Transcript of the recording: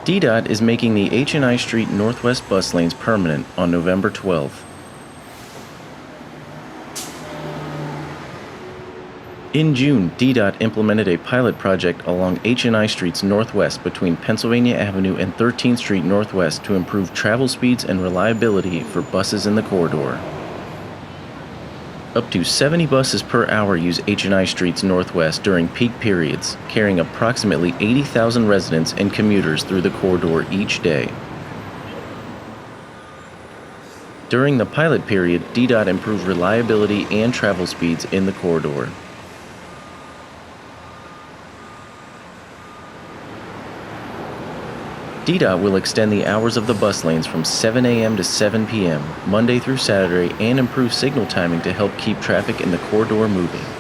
DDOT is making the H&I Street Northwest bus lanes permanent on November 12th. In June, DDOT implemented a pilot project along H&I Streets Northwest between Pennsylvania Avenue and 13th Street Northwest to improve travel speeds and reliability for buses in the corridor. Up to 70 buses per hour use H&I Streets Northwest during peak periods, carrying approximately 80,000 residents and commuters through the corridor each day. During the pilot period, DDOT improved reliability and travel speeds in the corridor. DDOT will extend the hours of the bus lanes from 7 a.m. to 7 p.m., Monday through Saturday, and improve signal timing to help keep traffic in the corridor moving.